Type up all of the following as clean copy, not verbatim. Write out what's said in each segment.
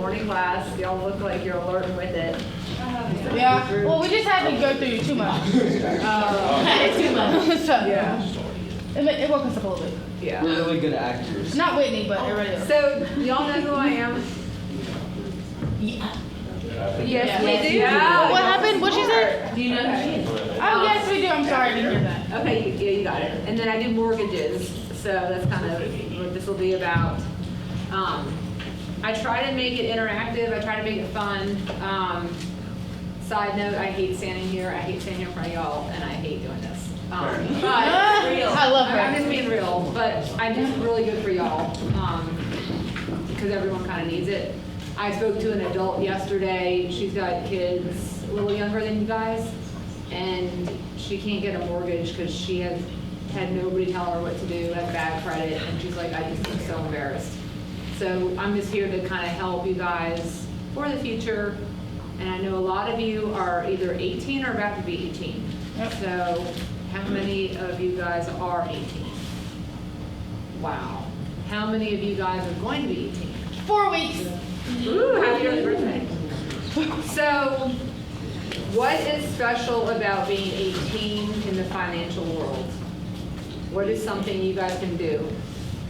morning class. Y'all look like you're alerting with it. Yeah. Well, we just had to go through too much. Too much. So, Yeah. It woke us up a little bit. Yeah. We're really good actors. Not Whitney, but everybody else. So, y'all know who I am? Yeah. Yes, we do. Well, what happened? What she said? Do you know who she is? Oh, yes, we do. I'm sorry, I didn't hear that. Okay, yeah, you got it. And then I do mortgages, so that's kind of what this will be about. I try to make it interactive. I try to make it fun. Side note, I hate standing here. I hate standing here in front of y'all, and I hate doing this. But I love her. I'm just being real, but I'm just really good for y'all because everyone kind of needs it. I spoke to an adult yesterday. She's got kids a little younger than you guys, and she can't get a mortgage because she has had nobody tell her what to do, has bad credit, and she's like, I just am so embarrassed. So I'm just here to kind of help you guys for the future. And I know a lot of you are either 18 or about to be 18. Yep. So how many of you guys are 18? Wow. How many of you guys are going to be 18? 4 weeks. Ooh, happy early birthday. So, what is special about being 18 in the financial world? What is something you guys can do?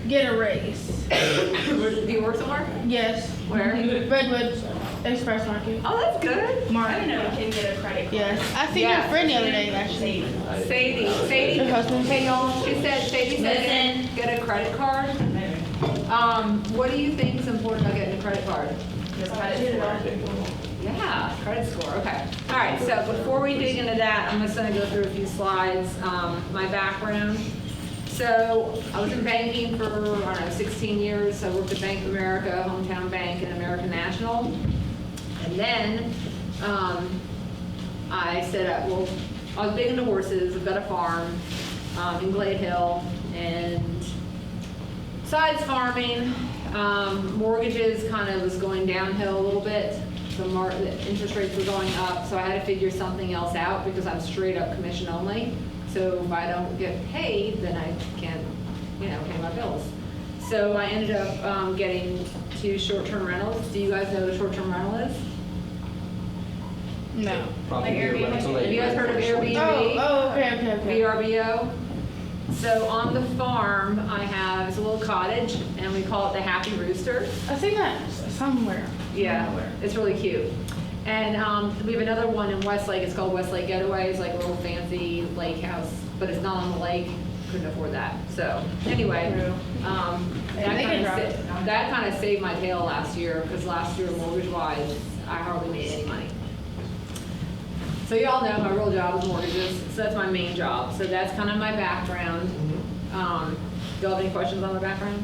Get a raise. Do you work somewhere? Yes. Where? Redwood Express Market. Oh, that's good. Mark. I know we can get a credit card. Yes. I seen Yes. your friend the other day, actually. Sadie. Her husband. Hey y'all, Sadie said get a credit card. What do you think is important about getting a credit card? Yeah, credit score, okay. All right, so before we dig into that, I'm just gonna go through a few slides, my background. So I was in banking for, I don't know, 16 years. I worked at Bank of America, Hometown Bank, and American National. And then I said, well, I was big into horses. I've got a farm in Glade Hill, and besides farming, mortgages kind of was going downhill a little bit. The interest rates were going up, so I had to figure something else out because I'm straight up commission only. So if I don't get paid, then I can't, pay my bills. So I ended up getting 2 short-term rentals. Do you guys know what a short-term rental is? No. Probably Like Airbnb. rental Have you guys heard of Airbnb? Oh, okay. VRBO. So on the farm, I have, it's a little cottage, and we call it the Happy Rooster. I've seen that somewhere. Yeah, it's really cute. And we have another one in Westlake. It's called Westlake Getaway. It's like a little fancy lake house, but it's not on the lake. Couldn't afford that. So anyway, that kind of saved my tail last year because last year, mortgage-wise, I hardly made any money. So you all know my real job is mortgages. So that's my main job. So that's kind of my background. Do you all have any questions on my background?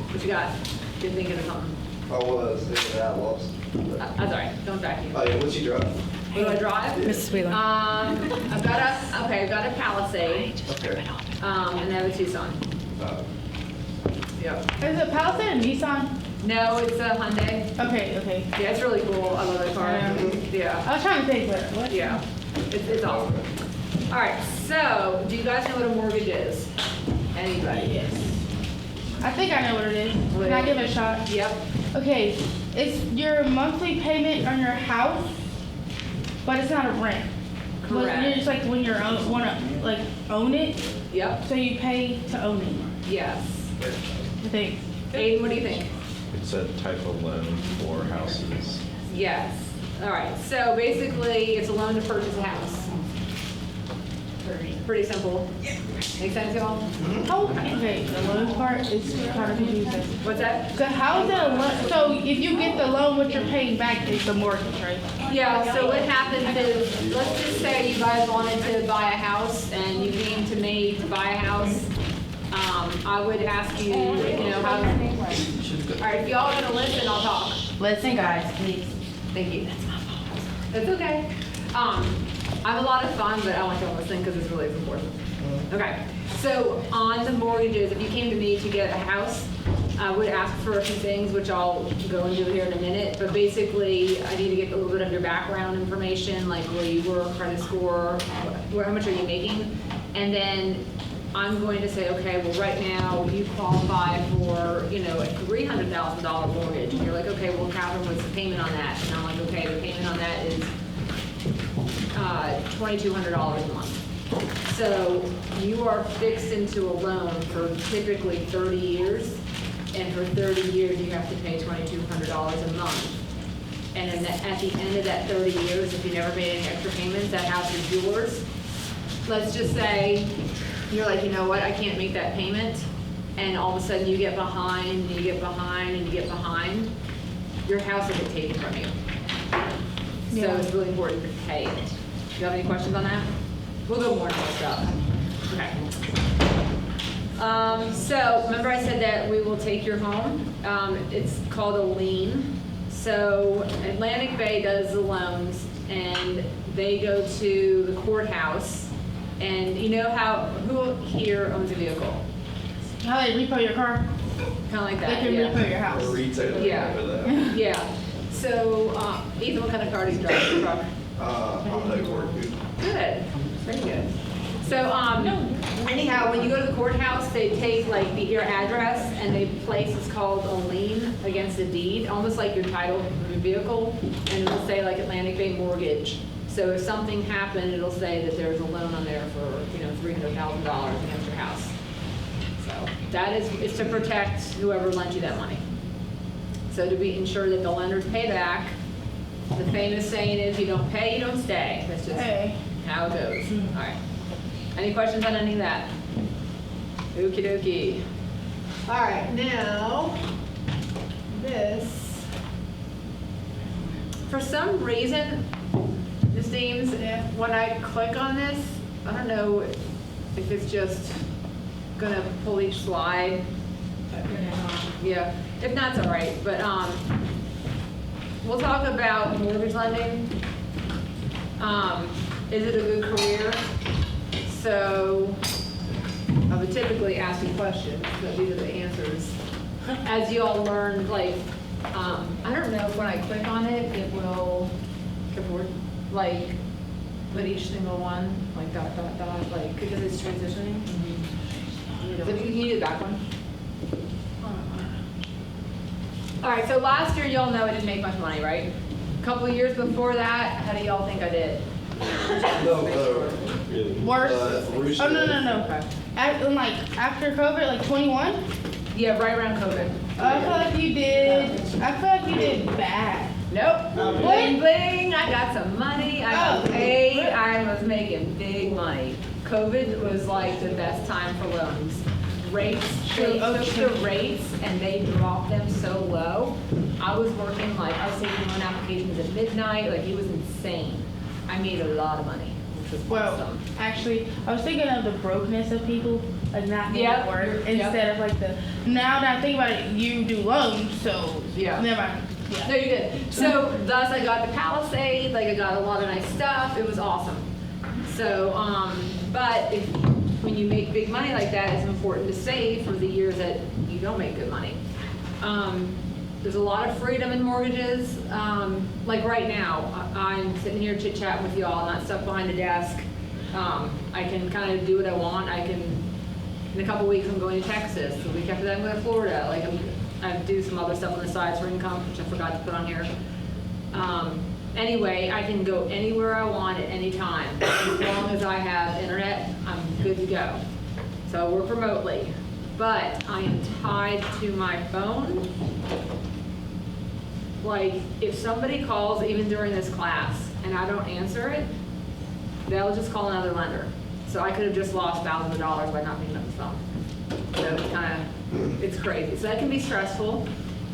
What you got? You're thinking of something. I was thinking that lost. That's all right. Don't vacuum. Oh yeah, what's you drive? What do I drive? Mrs. Wheeler. I've got a Palisade, Okay. and I have a Tucson. Yep. Is it Palisade and Nissan? No, it's a Hyundai. Okay. Yeah, it's really cool. I love that car. Yeah. I was trying to think, but what? Yeah. It's awesome. All right. So, do you guys know what a mortgage is? Anybody? Yes. I think I know what it is. Can I give it a shot? Yep. Okay, it's your monthly payment on your house, but it's not a rent. But Correct. it's like when you wanna own it, Yep. so you pay to own it. Yes. I think. Aiden, what do you think? It's a type of loan for houses. Yes. All right. So basically, it's a loan to purchase a house. Pretty simple. Make sense, y'all? Oh, okay. The loan part is kind of confusing. What's that? So how is it a loan? So if you get the loan, what you're paying back is the mortgage, right? Yeah, so what happens is, let's just say you guys wanted to buy a house and you came to me to buy a house. I would ask you, how, all right, if y'all are gonna listen, I'll talk. Listen, guys, please. Thank you. That's my fault. That's okay. I have a lot of fun, but I want y'all to listen because it's really important. Okay, so on the mortgages, if you came to me to get a house, I would ask for a few things, which I'll go into here in a minute, but basically, I need to get a little bit of your background information, like where you were, credit score, how much are you making, and then I'm going to say, okay, well, right now, you qualify for, you know, a $300,000 mortgage. And you're like, okay, well, Catherine, what's the payment on that? And I'm like, okay, the payment on that is $2,200 a month. So you are fixed into a loan for typically 30 years, and for 30 years, you have to pay $2,200 a month. And then at the end of that 30 years, if you never made any extra payments, that house is yours. Let's just say you're like, you know what, I can't make that payment, and all of a sudden you get behind, and you get behind, and you get behind, your house will get taken from you. So Yeah. it's really important to pay it. Do you have any questions on that? We'll go more into this stuff. Okay. So remember I said that we will take your home. It's called a lien. So Atlantic Bay does the loans, and they go to the courthouse. And you know who here owns a vehicle? How they repo your car? Kind of like They that, can yeah. repo your house. Or retailer Yeah. for that. Yeah. So, Ethan, what kind of car do you drive? Your truck? I'm like work. Good, very good. So, anyhow, when you go to the courthouse, they take like your address and they place what's called a lien against a deed, almost like your title of your vehicle, and it'll say like Atlantic Bay Mortgage. So if something happened, it'll say that there's a loan on there for, you know, $300,000 against your house. So that is, it's to protect whoever lent you that money. So to be ensure that the lenders pay back. The famous saying is, you don't pay, you don't stay. That's just Hey. how it goes. All right. Any questions on any of that? Okie dokie. All right, now, this, for some reason, Ms. Deems, when I click on this, I don't know if it's just gonna pull each slide. Yeah, if not, it's all right, but, we'll talk about mortgage lending. Is it a good career? So I would typically ask you questions, but these are the answers. As you all learn, like, I don't know if when I click on it, it will, like, put each single one, like dot, dot, dot, like, because it's transitioning. So can you do the back one? All right, so last year, y'all know I didn't make much money, right? A couple of years before that, how do y'all think I did? No, Worse. Rooster. Oh, no. Okay. After COVID, like 21? Yeah, right around COVID. I feel like you did bad. Nope. Bling, bling, I got some money, I got Oh. paid, I was making big money. COVID was like the best time for loans. Rates, they took the rates and they dropped them so low. I was working like, I was taking loan applications at midnight, like it was insane. I made a lot of money, which was Well, awesome. actually, I was thinking of the brokenness of people, like not being Yeah, at work, yeah. instead of like the, now that I think about it, you do loans, so, Yeah. never mind. No, Yeah. you did. So thus I got the Palisade, like I got a lot of nice stuff. It was awesome. So, but when you make big money like that, it's important to save for the years that you don't make good money. There's a lot of freedom in mortgages. Like right now, I'm sitting here chit-chatting with y'all, not stuck behind a desk. I can kind of do what I want. In a couple weeks, I'm going to Texas. The week after that, I'm going to Florida. Like I do some other stuff on the sides for income, which I forgot to put on here. Anyway, I can go anywhere I want at any time. As long as I have internet, I'm good to go. So I work remotely, but I am tied to my phone. Like, if somebody calls, even during this class, and I don't answer it, they'll just call another lender. So I could have just lost thousands of dollars by not picking up the phone. So it's crazy. So that can be stressful.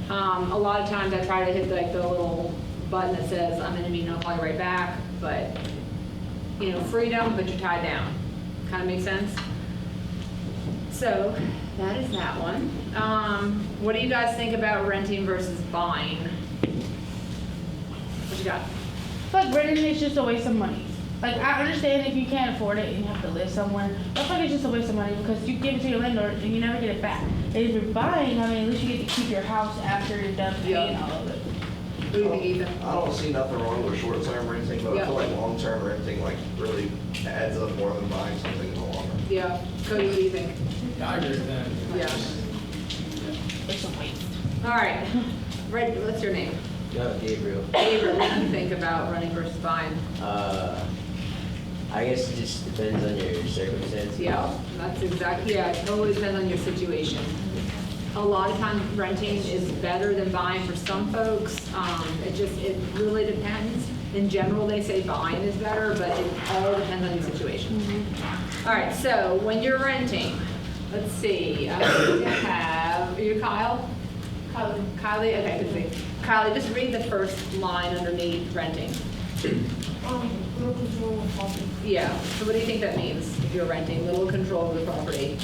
A lot of times I try to hit like the little button that says, I'm gonna be, I'll call you right back, but, you know, freedom, but you're tied down. Kind of makes sense? So, that is that one. What do you guys think about renting versus buying? What you got? I feel like renting is just a waste of money. Like, I understand if you can't afford it and you have to live somewhere, but I feel like it's just a waste of money because you give it to your landlord and you never get it back. And if you're buying, I mean, at least you get to keep your house after you're done paying all of it. What do you think, Ethan? I don't see nothing wrong with short-term renting, but Yeah. I feel like long-term renting like really adds up more than buying something in the long run. Yeah, Cody, what do you think? Yeah, I agree with that. Yeah. It's a waste. All right, Red, what's your name? Gabriel. Gabriel, what do you think about running versus buying? I guess it just depends on your circumstances. Yeah, that's exactly, yeah, it totally depends on your situation. A lot of times renting is better than buying for some folks. It really depends. In general, they say buying is better, but it all depends on your situation. All right, so when you're renting, let's see, I'm going to have, are you Kyle? Kylie, okay, good thing. Kylie, just read the first line underneath renting. Little control of property. Yeah, so what do you think that means if you're renting? Little control of the property?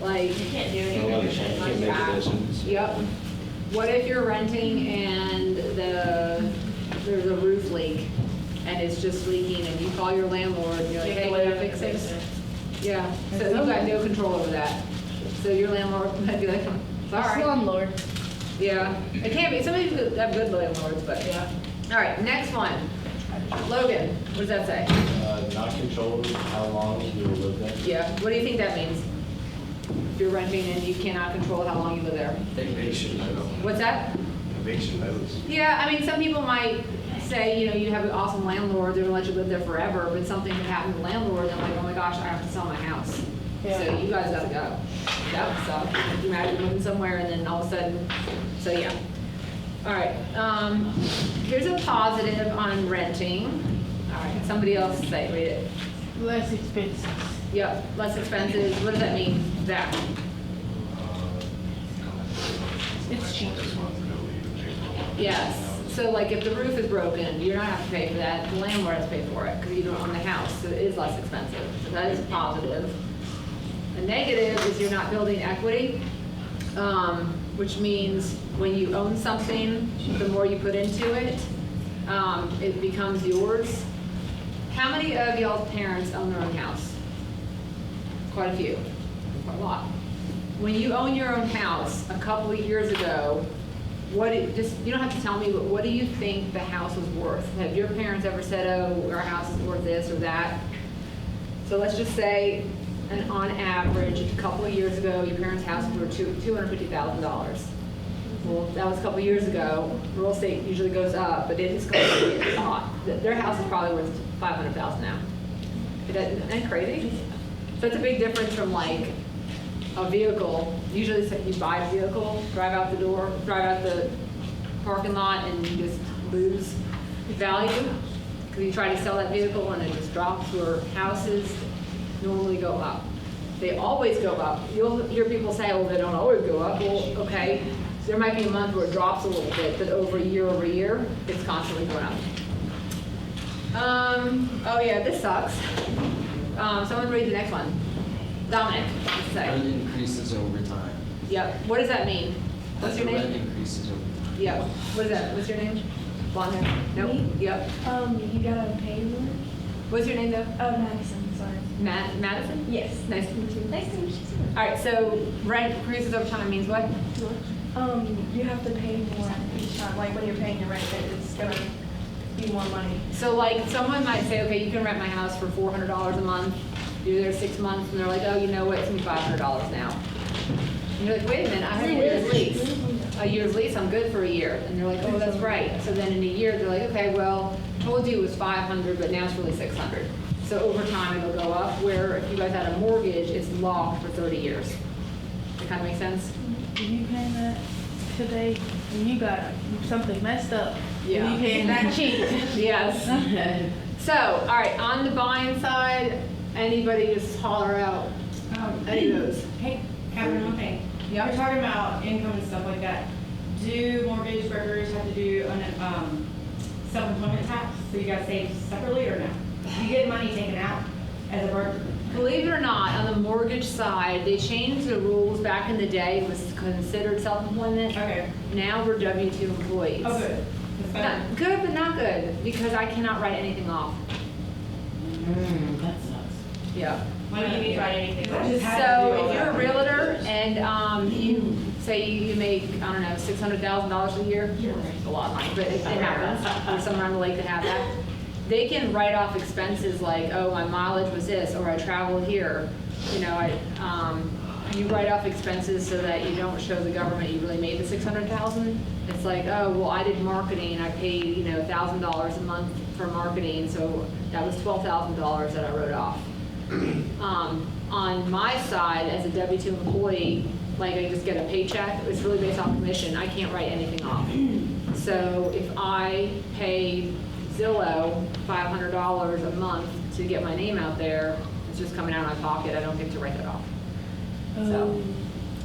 Like, You can't do No one anything. can make decisions. yep. What if you're renting and there's a roof leak and it's just leaking and you call your landlord and you're like, hey, can you fix it? Yeah, so you've got no control over that. So your landlord might be like, sorry. Slumlord. Yeah, it can be. Some people have good landlords, but yeah. All right, next one. Logan, what does that say? Not control how long you will live there. Yeah, what do you think that means? If you're renting and you cannot control how long you live there. Eviction notice. What's that? Eviction notice. Yeah, I mean, some people might say, you know, you have an awesome landlord, they're gonna let you live there forever, but something could happen to the landlord, and they're like, oh my gosh, I have to sell my house. So you guys gotta go. That would suck. Can you imagine living somewhere and then all of a sudden, so yeah. All right, here's a positive on renting. All right, somebody else say, read it. Less expensive. Yep, less expensive. What does that mean, Zach? It's cheap. Yes. So like if the roof is broken, you're not have to pay for that. The landlord has to pay for it because you don't own the house. So it is less expensive. So that is a positive. A negative is you're not building equity, which means when you own something, the more you put into it, it becomes yours. How many of y'all's parents own their own house? Quite a few. Quite a lot. When you own your own house, a couple of years ago, you don't have to tell me, but what do you think the house was worth? Have your parents ever said, oh, our house is worth this or that? So let's just say, and on average, a couple of years ago, your parents' house was worth $250,000. Well, that was a couple of years ago. Real estate usually goes up, but it is going a lot. Their house is probably worth $500,000 now. Isn't that crazy? So it's a big difference from like a vehicle. Usually you buy a vehicle, drive out the parking lot, and you just lose value because you try to sell that vehicle and it just drops, where houses normally go up. They always go up. You'll hear people say, well, they don't always go up. Well, okay, there might be a month where it drops a little bit, but over year, it's constantly going up. Oh yeah, this sucks. Someone read the next one. Dominic, let's say. Rent increases over time. Yep, what does that mean? What's your Rent name? increases over time. Yep, what is that? What's your name? Blonde hair? Nope. Me? Yep. You gotta pay more. What's your name though? Madison, sorry. Madison? Yes. Nice to meet you. Nice to meet you. All right, so rent increases over time means what? You have to pay more each time, like when you're paying your rent, it's gonna be more money. So like someone might say, okay, you can rent my house for $400 a month. You're there 6 months, and they're like, oh, you know what? It's gonna be $500 now. And you're like, wait a minute, I have a year's lease. A year's lease, I'm good for a year. And they're like, oh, that's right. So then in a year, they're like, okay, well, told you it was 500, but now it's really 600. So over time, it'll go up, where if you guys had a mortgage, it's locked for 30 years. Does that kind of make sense? If you paying that today, and you got something messed up, Yeah. and you paying that cheap. Yes. So, all right, on the buying side, anybody just holler out any of those. Hey, Catherine, one thing. Yep. You're talking about income and stuff like that. Do mortgage brokers have to do an self-employment tax, so you guys save separately or no? Do you get money taken out as a broker? Believe it or not, on the mortgage side, they changed the rules back in the day. It was considered self-employment. Okay. Now we're W-2 employees. Oh, good. That's better. Not good, but not good, because I cannot write anything off. That sucks. Yeah. Why don't you need to write anything? I just had to do So all if you're a that. realtor and you say you make, I don't know, $600,000 a year, it's a lot of money, but it happens. There's some around the lake that have that. they can write off expenses like, oh, my mileage was this, or I traveled here. You know, you write off expenses so that you don't show the government you really made the 600,000. It's like, oh, well, I did marketing, I paid, you know, $1,000 a month for marketing, so that was $12,000 that I wrote off. On my side, as a W-2 employee, like I just get a paycheck, it's really based on commission, I can't write anything off. So if I pay Zillow $500 a month to get my name out there, it's just coming out of my pocket, I don't get to write that off. So,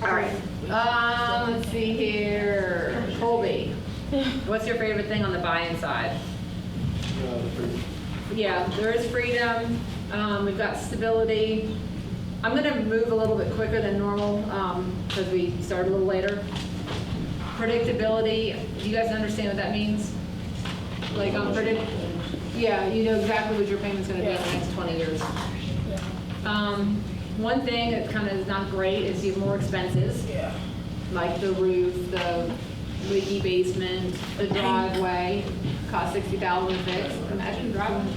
all right. Let's see here. Colby, what's your favorite thing on the buy-in side? Yeah, there is freedom. We've got stability. I'm going to move a little bit quicker than normal because we started a little later. Predictability. Do you guys understand what that means? Like yeah, you know exactly what your payment's going to be in the next 20 years. One thing that kind of is not great is you have more expenses. Yeah. Like the roof, the leaky basement, the driveway, cost $60,000 to fix. Imagine driving.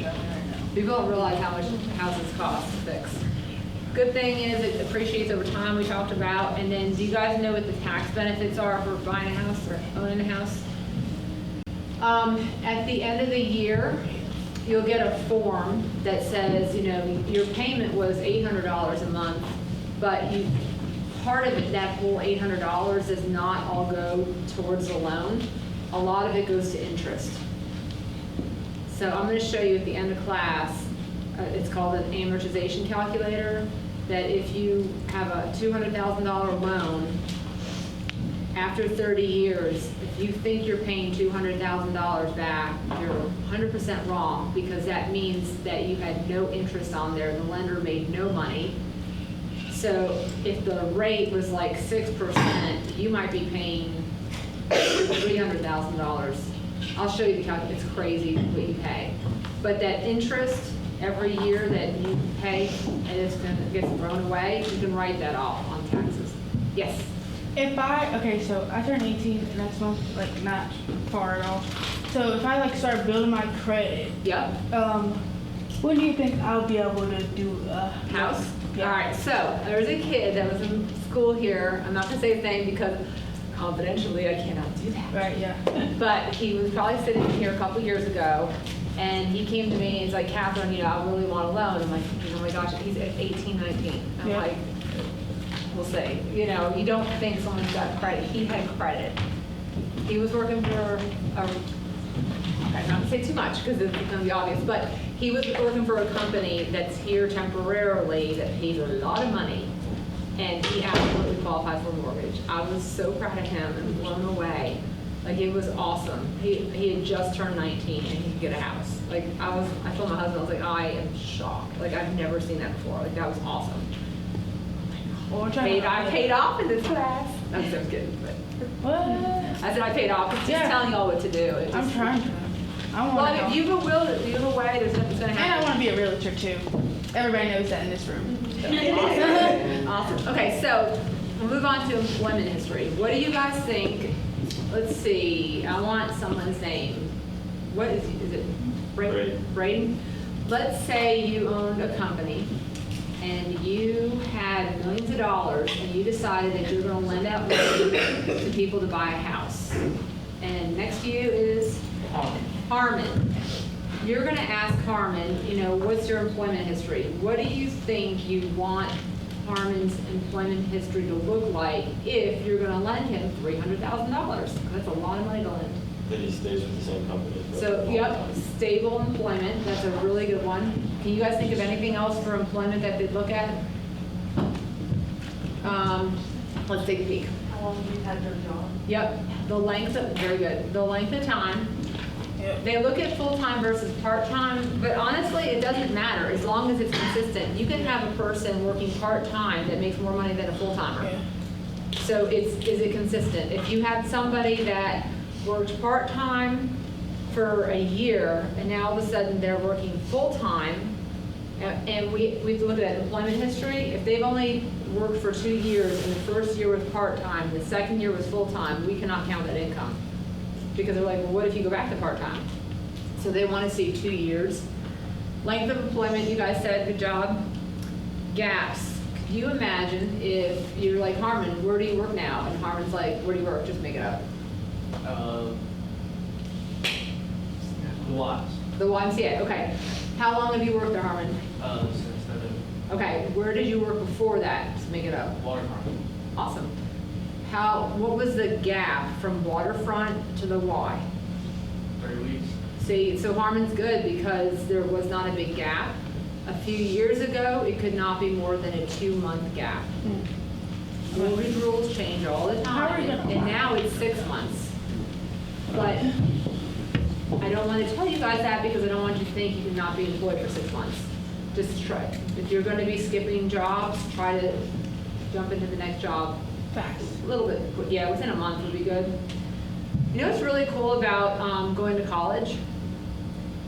People don't realize how much houses cost to fix. Good thing is it appreciates over time, we talked about. And then do you guys know what the tax benefits are for buying a house or owning a house? At the end of the year, you'll get a form that says, you know, your payment was $800 a month, but part of it, that whole $800 does not all go towards the loan. A lot of it goes to interest. So I'm going to show you at the end of class, it's called an amortization calculator, that if you have a $200,000 loan, after 30 years, if you think you're paying $200,000 back, you're 100% wrong, because that means that you had no interest on there. The lender made no money. So if the rate was like 6%, you might be paying $300,000. I'll show you the calculator. It's crazy what you pay. But that interest every year that you pay, and it gets thrown away, you can write that off on taxes. Yes? Okay, so I turn 18 next month, like not far at all. So if I like start building my credit, Yep. when do you think I'll be able to do a House? Yeah. All right, so there's a kid that was in school here. I'm not gonna say his name because confidentially I cannot do that. Right, yeah. But he was probably sitting here a couple years ago, and he came to me and he's like, Catherine, you know, I really want a loan. I'm like, oh my gosh, he's 18, 19. I'm Yeah. like, we'll see. You know, you don't think someone's got credit. He had credit. He was working for okay, not to say too much because it's going to be obvious, but he was working for a company that's here temporarily that pays a lot of money, and he absolutely qualified for a mortgage. I was so proud of him and blown away. Like, it was awesome. He had just turned 19 and he could get a house. Like, I told my husband, I was like, I am shocked. Like, I've never seen that before. Like, that was awesome. Well, I paid off in this class. I'm just kidding. But What? I said I paid off. It's just Yeah. telling y'all what to do. It I'm just- trying to. I Well, want if to. you have a will, if you have a way, there's nothing's going to And I happen. want to be a realtor too. Everybody knows that in this room. Awesome. Okay, so we'll move on to employment history. What do you guys think? Let's see. I want someone's name. What is it? Braden. Braden? Let's say you owned a company and you had millions of dollars and you decided that you're going to lend out money to people to buy a house. And next to you is Harmon. You're going to ask Harmon, you know, what's your employment history? What do you think you want Harmon's employment history to look like if you're going to lend him $300,000? That's a lot of money to lend. That he stays with the same company. for a So, long yep, time. stable employment, that's a really good one. Can you guys think of anything else for employment that they'd look at? Let's take a peek. How long have you had your job? Yep, the length of, very good, the length of time. Yep. They look at full-time versus part-time, but honestly, it doesn't matter as long as it's consistent. You can have a person working part-time that makes more money than a full-timer. Yeah. So is it consistent? If you had somebody that worked part-time for a year and now all of a sudden they're working full-time, and we have to look at employment history. If they've only worked for 2 years and the first year was part-time, the second year was full-time, we cannot count that income. Because they're like, well, what if you go back to part-time? So they want to see 2 years. Length of employment, you guys said, good job. Gaps. Could you imagine if you're like, Harmon, where do you work now? And Harmon's like, where do you work? Just make it up. Lots. The YMCA, okay. How long have you worked there, Harmon? Since then, Okay, where did you work before that? Just make it up. waterfront. Awesome. What was the gap from waterfront to the Y? 3 weeks. See, so Harmon's good because there was not a big gap. A few years ago, it could not be more than a 2-month gap. Mortgage rules change all the How are time, we gonna- and now it's 6 months. But I don't want to tell you guys that because I don't want you to think you cannot be employed for 6 months. Just try. If you're going to be skipping jobs, try to jump into the next job Facts. a little bit, yeah, within a month would be good. You know what's really cool about going to college?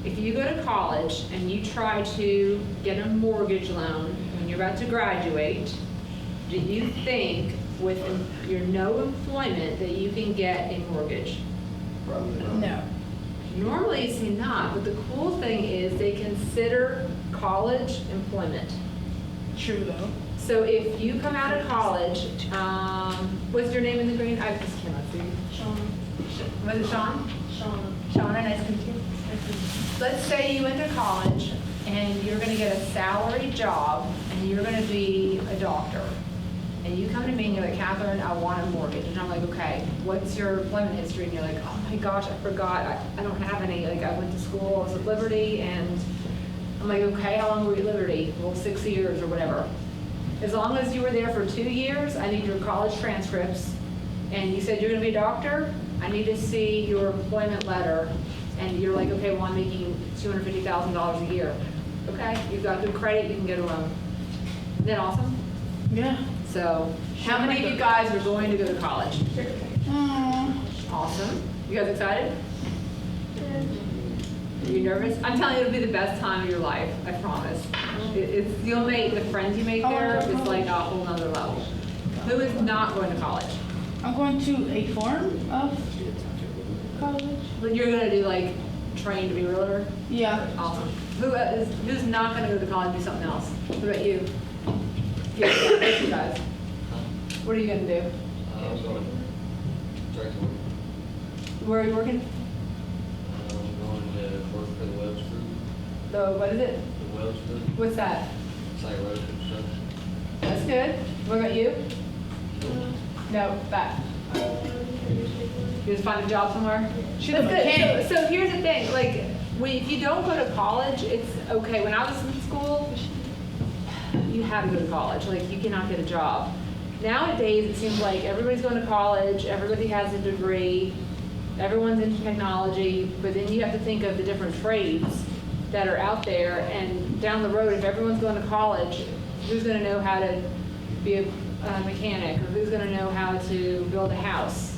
If you go to college and you try to get a mortgage loan when you're about to graduate, do you think with your no employment that you can get a mortgage? No. Normally you see not, but the cool thing is they consider college employment. True though. So if you come out of college, what's your name in the green? I just cannot see. Sean, Was it Sean? Sean. Shauna, nice to meet you. Let's say you went to college and you're gonna get a salary job and you're gonna be a doctor. And you come to me and you're like, Catherine, I want a mortgage. And I'm like, okay, what's your employment history? And you're like, oh my gosh, I forgot. I don't have any. Like, I went to school, I was at Liberty, and I'm like, okay, how long were you at Liberty? Well, 6 years or whatever. As long as you were there for 2 years, I need your college transcripts. And you said you're gonna be a doctor, I need to see your employment letter. And you're like, okay, well, I'm making $250,000 a year. Okay, you've got good credit, you can get a loan. Isn't that awesome? Yeah. So, how many of you guys are going to go to college? Aww. Awesome. You guys excited? Are you nervous? I'm telling you, it'll be the best time of your life, I promise. You'll make, the friends you make there is like a whole nother level. Who is not going to college? I'm going to a form of college. But you're gonna do like, train to be a realtor? Yeah. Awesome. Who's not gonna go to college and do something else? What about you? Yeah, you guys. What are you gonna do? I'm going to try to work. Where are you working? I'm going to work for the Wells Group. What is it? The Wells Group. What's that? It's like road construction. That's good. What about you? No, that. You just find a job somewhere? She's That's a good. mechanic. So here's the thing, like, if you don't go to college, it's okay. When I was in school, you had to go to college. Like, you cannot get a job. Nowadays, it seems like everybody's going to college, everybody has a degree, everyone's into technology, but then you have to think of the different trades that are out there, and down the road, if everyone's going to college, who's going to know how to be a mechanic, or who's going to know how to build a house?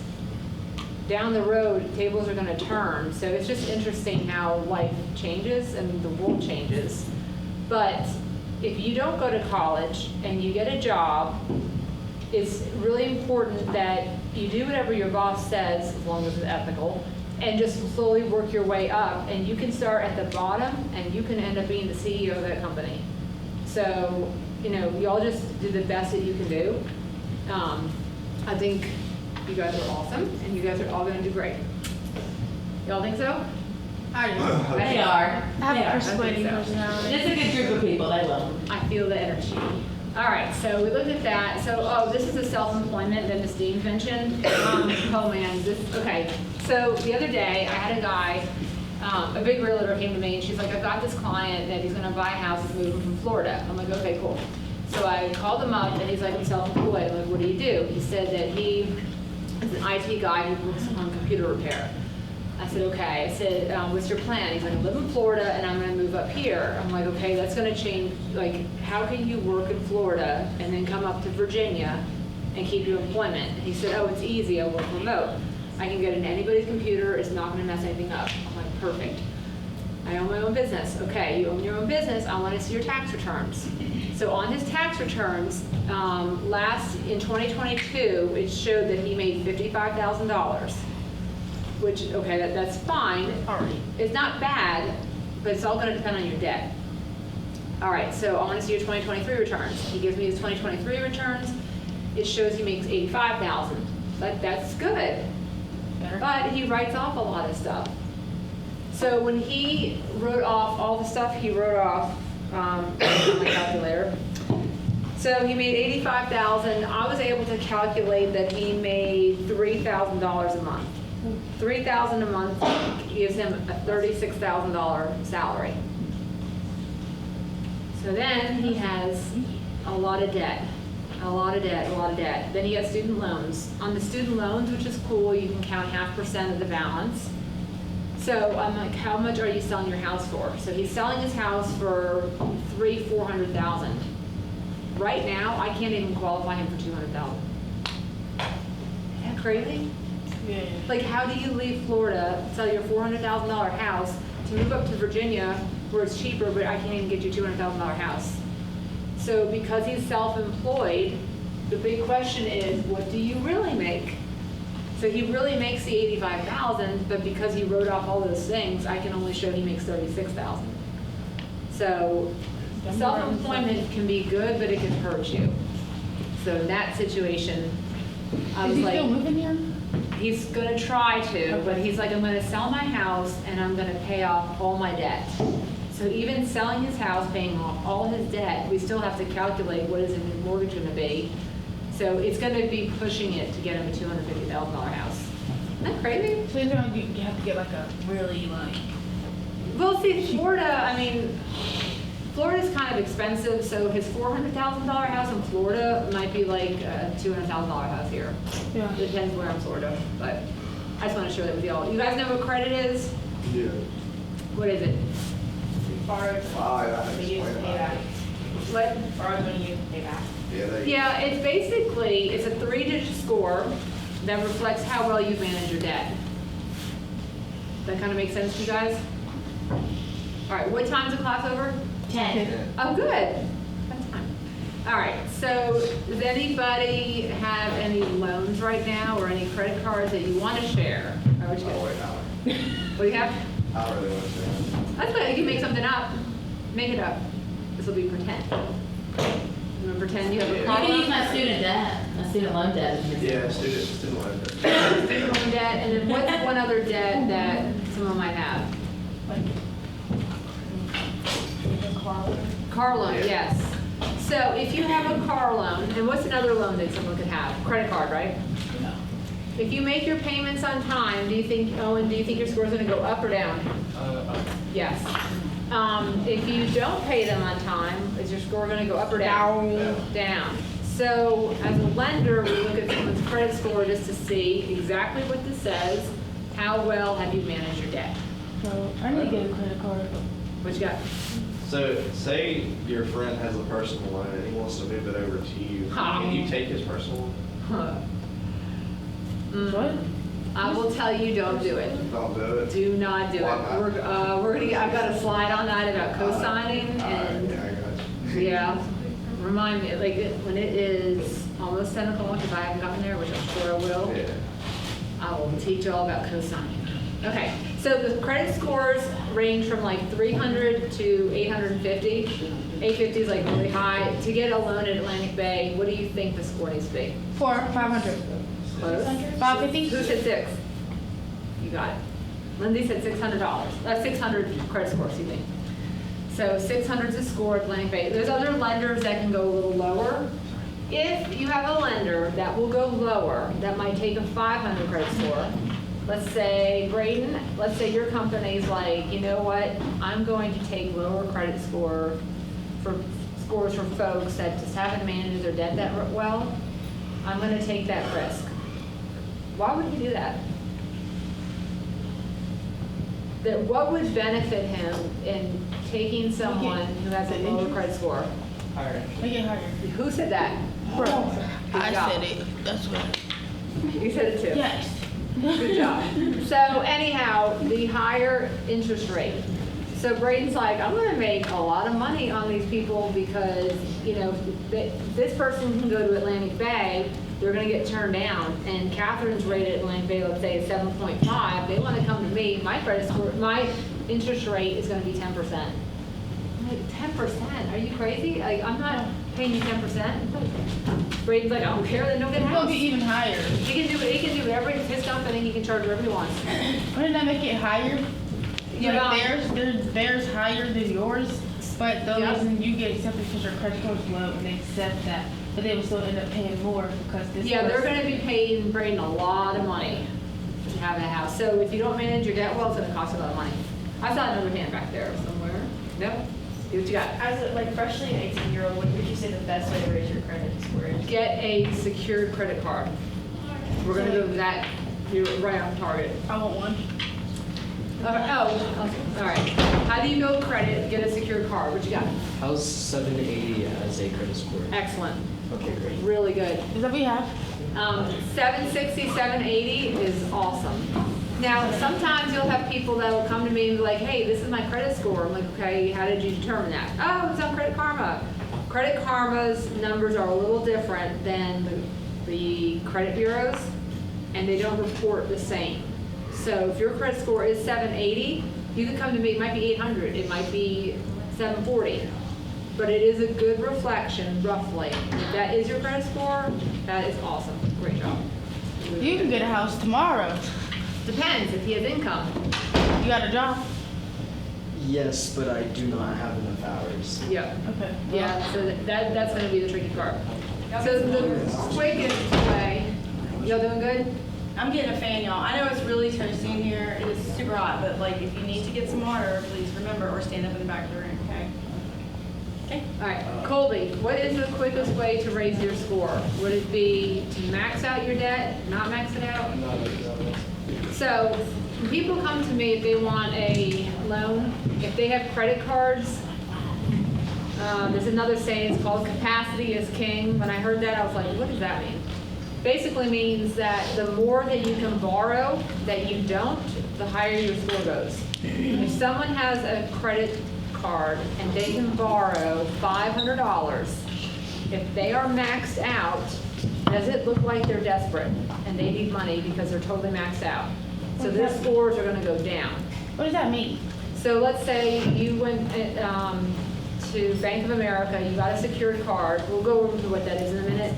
Down the road, tables are going to turn, so it's just interesting how life changes and the world changes. But if you don't go to college and you get a job, it's really important that you do whatever your boss says, as long as it's ethical, and just slowly work your way up. And you can start at the bottom, and you can end up being the CEO of that company. So, you know, you all just do the best that you can do. I think you guys are awesome, and you guys are all going to do great. Y'all think so? I do. They are. I They have are. a persuading I think so. personality. It's a good group of people, they will. I feel the energy. All right, so we looked at that. So, this is the self-employment that Ms. Dean mentioned. Oh man, okay. So the other day, I had a guy, a big realtor came to me and she's like, I've got this client that he's gonna buy a house, he's moving from Florida. I'm like, okay, cool. So I called him up and he's like, I'm self-employed. I'm like, what do you do? He said that he is an IT guy who works on computer repair. I said, okay. I said, what's your plan? He's like, I live in Florida and I'm gonna move up here. I'm like, okay, that's gonna change, like, how can you work in Florida and then come up to Virginia and keep your employment? And he said, oh, it's easy, I work remote. I can get into anybody's computer, it's not gonna mess anything up. I'm like, perfect. I own my own business. Okay, you own your own business, I wanna see your tax returns. So on his tax returns, in 2022, it showed that he made $55,000. which, okay, that's fine. Alright. It's not bad, but it's all gonna depend on your debt. All right, so I wanna see your 2023 returns. He gives me his 2023 returns. It shows he makes 85,000. That's good. Better. But he writes off a lot of stuff. So when he wrote off all the stuff he wrote off, on my calculator, so he made 85,000. I was able to calculate that he made $3,000 a month. 3,000 a month gives him a $36,000 salary. So then he has a lot of debt. A lot of debt. Then he has student loans. On the student loans, which is cool, you can count 0.5% of the balance. So I'm like, how much are you selling your house for? So he's selling his house for $400,000. Right now, I can't even qualify him for $200,000. Isn't that crazy? Yeah. Like, how do you leave Florida, sell your $400,000 house to move up to Virginia where it's cheaper, but I can't even get you a $200,000 house? So because he's self-employed, the big question is, what do you really make? So he really makes the 85,000, but because he wrote off all those things, I can only show he makes 36,000. So self-employment can be good, but it can hurt you. So in that situation, I Is was he still like, moving here? he's gonna try to, but he's like, I'm gonna sell my house and I'm gonna pay off all my debt. So even selling his house, paying off all his debt, we still have to calculate what is his mortgage gonna be. So it's gonna be pushing it to get him a $250,000 house. Isn't that crazy? So he's gonna you have to get like a really like. Well, see, Florida, I mean, Florida's kind of expensive, so his $400,000 house in Florida might be like a $200,000 house here. Yeah. Depends where in Florida, but I just want to share that with y'all. You guys know what credit is? Yeah. What is it? Borrowed, I they use to pay back. What? Borrowed money you pay back. Yeah, it's basically, it's a 3-digit score that reflects how well you've managed your debt. That kind of makes sense to you guys? All right, what time's the class over? 10. Oh, good. That's fine. All right, so does anybody have any loans right now or any credit cards that you want to share? Or what you got? What do you have? I don't really want to say that. That's good. You can make something up. Make it up. This will be pretend. You want to pretend you have a You problem? can use my student debt, my student loan debt. Yeah, student loan. Student loan debt, and then what's one other debt that someone might have? Car loan, Yeah. yes. So if you have a car loan, and what's another loan that someone could have? Credit card, right? No. If you make your payments on time, do you think, Owen, do you think your score's gonna go up or down? Yes. If you don't pay them on time, is your score gonna go up or down? Down. So as a lender, we look at someone's credit score just to see exactly what this says. How well have you managed your debt? So I need to get a credit card. What you got? So, say your friend has a personal loan and he wants to move it over to you. Can you take his personal loan? Huh. What? I will tell you, don't do it. Don't do it. Do not do it. Why not? We're gonna get, I've got a slide on that about co-signing and, Yeah, I got you. yeah. Remind me, like, when it is almost 10 o'clock, if I haven't gotten there, which I'm sure I will, Yeah. I will teach you all about co-signing. Okay, so the credit scores range from like 300 to 850. 850 is like really high. To get a loan at Atlantic Bay, what do you think the score needs to be? 500. Close. 550? Who said 6? You got it. Lindsay said $600. That's 600 credit score, excuse me. So 600 is the score at Atlantic Bay. There's other lenders that can go a little lower. If you have a lender that will go lower, that might take a 500 credit score. Let's say, Braden, let's say your company's like, you know what, I'm going to take lower credit scores for folks that just haven't managed their debt that well. I'm going to take that risk. Why would he do that? What would benefit him in taking someone who has a lower credit score? Make it higher. Who said that? Bro, Good I job. said it. That's what. You said it too. Yes. Good job. So anyhow, the higher interest rate. So Braden's like, I'm gonna make a lot of money on these people because, you know, this person can go to Atlantic Bay they're gonna get turned down. And Catherine's rate at Atlantic Bay, let's say is 7.5, they wanna come to me, my credit score, my interest rate is gonna be 10%. I'm like, 10%? Are you crazy? Like, I'm not paying you 10%. Braden's like, I don't care, then don't get a It's gonna house. be even higher. He can do whatever, it's his company, he can charge whatever he wants. Wouldn't that make it higher? You know- Theirs higher than yours, but the Yeah. reason you get accepted because your credit score is low and they accept that, but they will still end up paying more because this. Yeah, they're person- gonna be paying Braden a lot of money to have a house. So if you don't manage your debt well, it's gonna cost you a lot of money. I saw another hand back there somewhere. Nope. See what you got. As a like freshly 18-year-old, what would you say the best way to raise your credit score is? Get a secured credit card. We're gonna go with that. You're right on target. I want one. All right. How do you build credit? Get a secured card. What you got? How's 780 as a credit score? Excellent. Okay, great. Really good. Is that what we have? 760, 780 is awesome. Now, sometimes you'll have people that will come to me and be like, hey, this is my credit score. I'm like, okay, how did you determine that? Oh, it's on Credit Karma. Credit Karma's numbers are a little different than the credit bureaus, and they don't report the same. So if your credit score is 780, you can come to me, it might be 800, it might be 740. But it is a good reflection, roughly. If that is your credit score, that is awesome. Great job. You can get a house tomorrow. Depends if he has income. You got a job? Yes, but I do not have enough hours. Yeah. Okay. Yeah, so that's gonna be the tricky part. So the quickest way, y'all doing good? I'm getting a fan, y'all. I know it's really toasty in here. It is super hot, but like if you need to get some water, please remember or stand up in the back of the room, okay? Okay. All right, Colby, what is the quickest way to raise your score? Would it be to max out your debt, not max it out? So when people come to me if they want a loan, if they have credit cards, there's another saying, it's called capacity is king. When I heard that, I was like, what does that mean? Basically means that the more that you can borrow that you don't, the higher your score goes. If someone has a credit card and they can borrow $500, if they are maxed out, does it look like they're desperate and they need money because they're totally maxed out? So their scores are gonna go down. What does that mean? So let's say you went to Bank of America, you got a secured card. We'll go over what that is in a minute.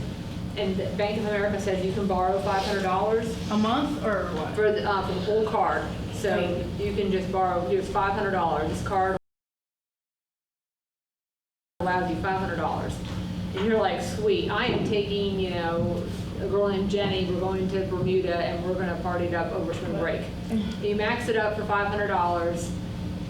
And Bank of America says you can borrow $500 A month or what? for the whole card. So you can just borrow, here's $500. This card allows you $500. And you're like, sweet, I am taking, you know, a girl named Jenny, we're going to Bermuda and we're gonna party it up over spring break. You max it up for $500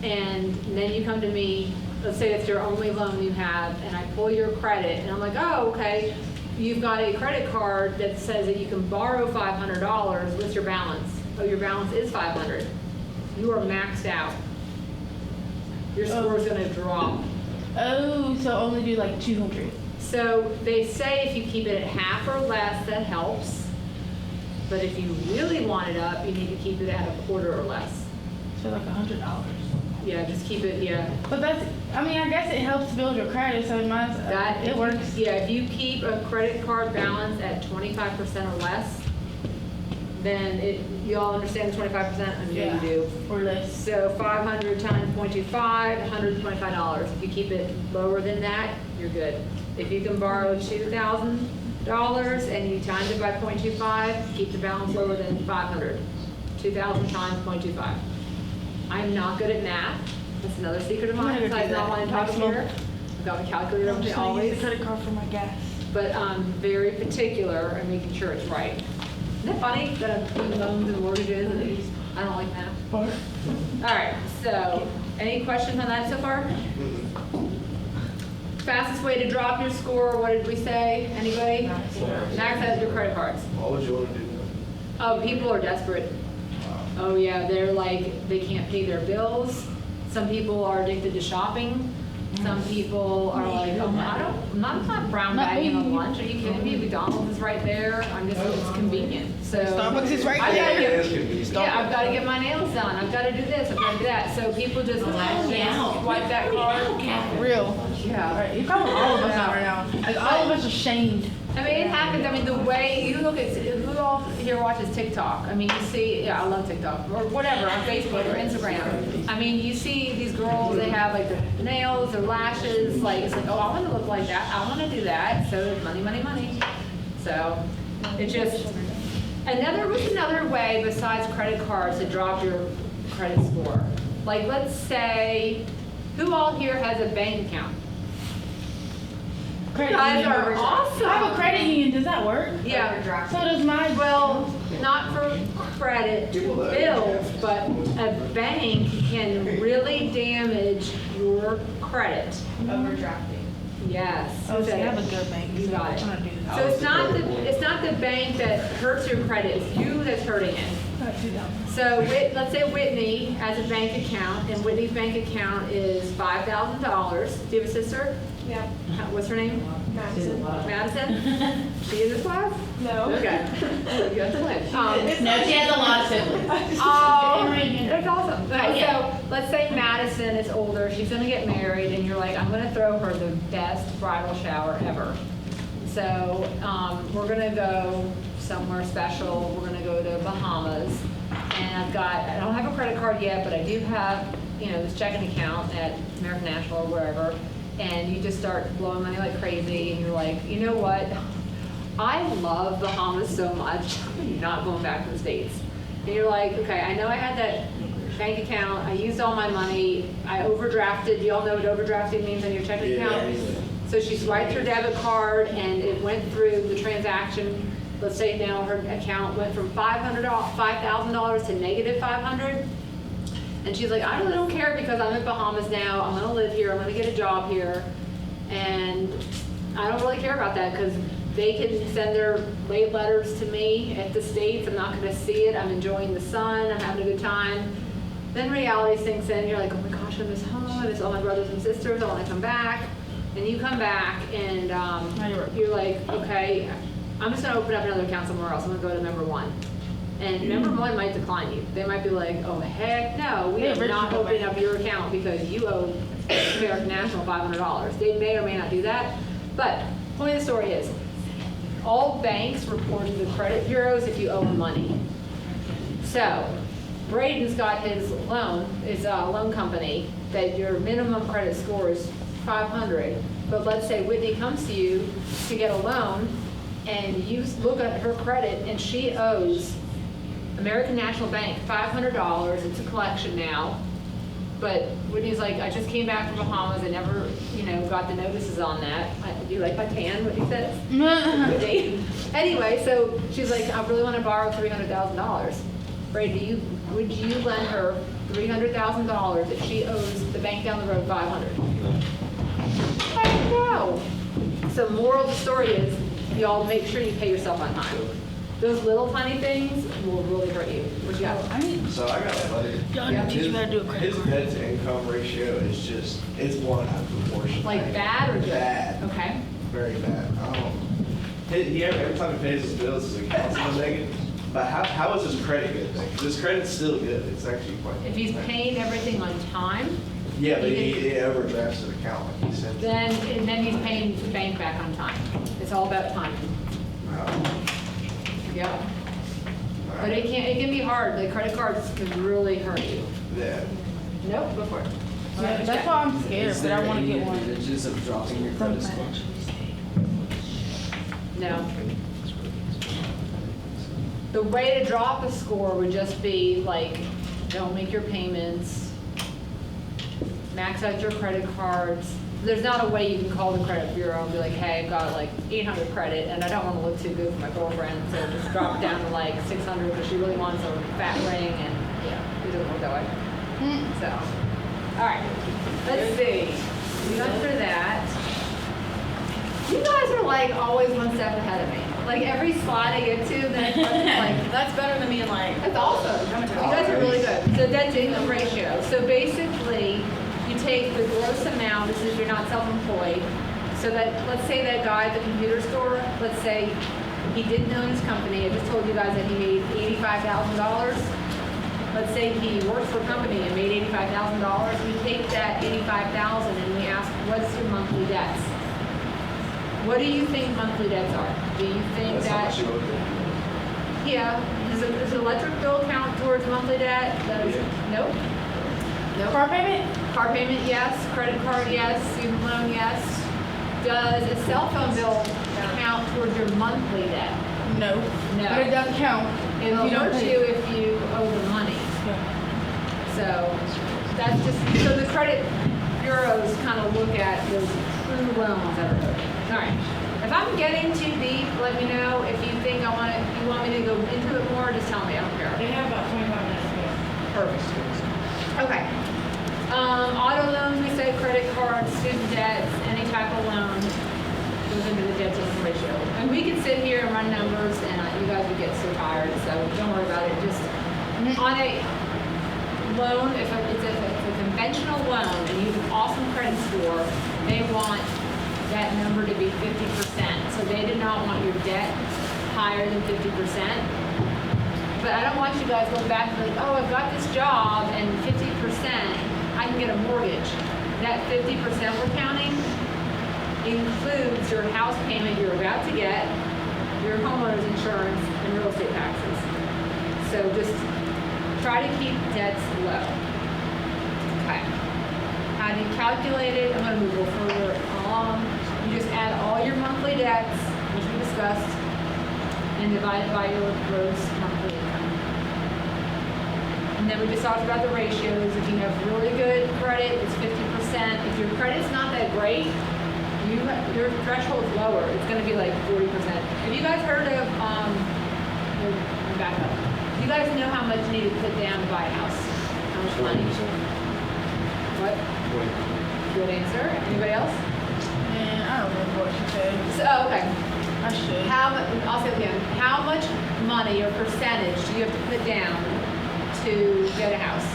and then you come to me, let's say it's your only loan you have, and I pull your credit and I'm like, oh, okay, you've got a credit card that says that you can borrow $500, what's your balance? Oh, your balance is $500. You are maxed out. Your score is gonna drop. Oh, so only do like 200. So they say if you keep it at half or less, that helps. But if you really want it up, you need to keep it at a quarter or less. So like $100. Yeah, just keep it, yeah. But that's, I mean, I guess it helps build your credit, so it might, it works. Yeah, if you keep a credit card balance at 25% or less, then you all understand the 25%? I know you do. Or less. So 500 times 0.25, $125. If you keep it lower than that, you're good. If you can borrow $2,000 and you times it by 0.25, keep the balance lower than 500. 2,000 times 0.25. I'm not good at math. That's another secret of mine. Besides not wanting to talk here. I've got a calculator up there always. Use the credit card for my gas. But I'm very particular in making sure it's right. Isn't it funny that I'm doing loans and mortgages and I don't like math? All right, so any questions on that so far? Fastest way to drop your score, what did we say? Anybody? Max out your credit cards. Why would you want to do that? Oh, people are desperate. Oh yeah, they're like, they can't pay their bills. Some people are addicted to shopping. Some people are like, oh, I'm not brown bagging on lunch. Are you kidding me? McDonald's is right there. It's convenient. So Starbucks is right I gotta there. I've got to get my nails done. I've got to do this. I've got to do that. So people just swipe that card. Real. Yeah. Right. You're calling all of us out right now. Like all of us are shamed. I mean, it happens. I mean, the way you look at, who all here watches TikTok? I mean, you see, yeah, I love TikTok or whatever on Facebook or Instagram. I mean, you see these girls, they have like their nails, their lashes, like it's like, oh, I want to look like that. I want to do that. So it's money, money, money. So it just what's another way besides credit cards to drop your credit score? Like, let's say, who all here has a bank account? You guys are awesome. I have a credit union. Does that work? Yeah. So does mine. Well, not for credit bills, but a bank can really damage your credit. Overdrafting. Yes. Oh, so you have a good bank. You got it. I'm gonna do that. So it's not the bank that hurts your credit, it's you that's hurting it. So let's say Whitney has a bank account, and Whitney's bank account is $5,000. Do you have a sister? Yeah. What's her name? Madison. Madison? She in this class? No. Okay. You got twins. No, she has a lot of siblings. Oh, that's awesome. Okay, Yeah. so let's say Madison is older, she's gonna get married, and you're like, I'm gonna throw her the best bridal shower ever. So, we're gonna go somewhere special, we're gonna go to Bahamas, and I don't have a credit card yet, but I do have, this checking account at American National or wherever, and you just start blowing money like crazy, and you're like, you know what? I love Bahamas so much, I'm not going back to the States. And you're like, okay, I know I had that bank account, I used all my money, I overdrafted. Do y'all know what overdrafting means on your checking account? So she swiped her debit card and it went through the transaction. Let's say now her account went from $5,000 to negative $500. And she's like, I really don't care because I'm in Bahamas now, I'm gonna live here, I'm gonna get a job here. And I don't really care about that because they can send their late letters to me at the States. I'm not going to see it. I'm enjoying the sun. I'm having a good time. Then reality sinks in. You're like, oh my gosh, I miss home. I miss all my brothers and sisters. I want to come back. And you come back and you're like, okay, I'm just going to open up another account somewhere else. I'm going to go to member one. And member one might decline you. They might be like, oh heck no, we are not opening up your account because you owe American National $500. They may or may not do that. But point of the story is, all banks report to the credit bureaus if you owe them money. So, Braden's got his loan, loan company, that your minimum credit score is 500. But let's say Whitney comes to you to get a loan, and you look at her credit, and she owes American National Bank $500. It's a collection now. But Whitney's like, I just came back from Bahamas. I never, got the notices on that. Do you like my tan, Whitney says? Anyway, so she's like, I really want to borrow $300,000. Brady, would you lend her $300,000 if she owes the bank down the road $500? No. So moral of the story is, y'all make sure you pay yourself on time. Those little tiny things will really hurt you. What you got? So I got a buddy. His debt to income ratio is just, it's blown out of proportion. Like bad or good? Bad. Okay. Very bad. Every time he pays his bills, his account's in the negative. But how is his credit good then? Because his credit's still good. It's actually quite good. If he's paying everything on time, Yeah, but he overdrafts his account like he said. then he's paying the bank back on time. It's all about timing. Yep. But it can be hard. The credit cards can really hurt you. Yeah. Nope, go for it. Yeah, that's why I'm scared, Is but there I want to any get one. advantages of dropping your credit score? No. The way to drop a score would just be like, don't make your payments, max out your credit cards. There's not a way you can call the credit bureau and be like, hey, I've got like 800 credit and I don't want to look too good for my girlfriend, so just drop it down to like 600 because she really wants a fat ring, and it doesn't work that way. So, all right, let's see. We went through that. You guys are like always one step ahead of me. Like every slide I get to, then it's like, That's better than me in like. that's awesome. You guys are really good. So debt to income ratio. So basically, you take the gross amount, this is if you're not self-employed, so that, let's say that guy at the computer store, let's say he didn't own his company, I just told you guys that he made $85,000. Let's say he works for a company and made $85,000, we take that $85,000 and we ask, what's your monthly debts? What do you think monthly debts are? Do you think That's how that? much you owe them. Yeah, does the electric bill count towards monthly debt? Does, nope. Nope. Car payment? Car payment, yes. Credit card, yes. Student loan, yes. Does a cell phone bill count towards your monthly debt? No. No. But it does count. It'll if you don't hurt pay. you if you owe the money. Yeah. So that's just, so the credit bureaus kind of look at those true loans that are owed. All right. If I'm getting too deep, let me know. If you think you want me to go into it more, just tell me. I don't care. They have about 25 minutes ago. Perfect. Okay. Auto loans, we said credit cards, student debts, any type of loan goes into the debt to income ratio. And we could sit here and run numbers and you guys would get so tired, so don't worry about it. Just on a loan, if it's a conventional loan and you have an awesome credit score, they want that number to be 50%. So they did not want your debt higher than 50%. But I don't want you guys going back and like, oh, I've got this job and 50%, I can get a mortgage. That 50% we're counting includes your house payment you're about to get, your homeowner's insurance, and real estate taxes. So just try to keep debts low. Okay. How do you calculate it? I'm going to move a little further along. You just add all your monthly debts, which we discussed, and divide it by your gross monthly income. And then we just talked about the ratios. If you have really good credit, it's 50%. If your credit's not that great, your threshold's lower. It's going to be like 40%. Have you guys heard of, back up. You guys know how much you need to put down to buy a house? How much money? What? Good answer. Anybody else? And I don't remember what she said. So, okay. I should. I'll say it again. How much money or percentage do you have to put down to get a house?